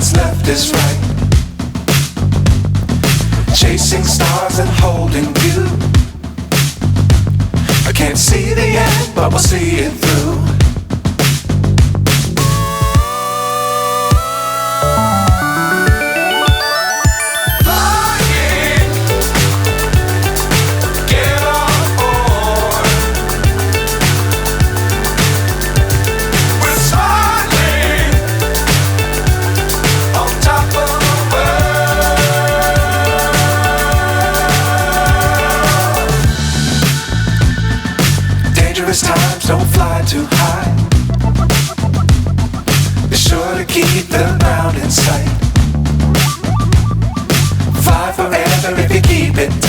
what's left is right. Chasing stars and holding you. I can't see the end, but we'll see it through. Times don't fly too high. Be sure to keep the ground in sight. Fly forever if you keep it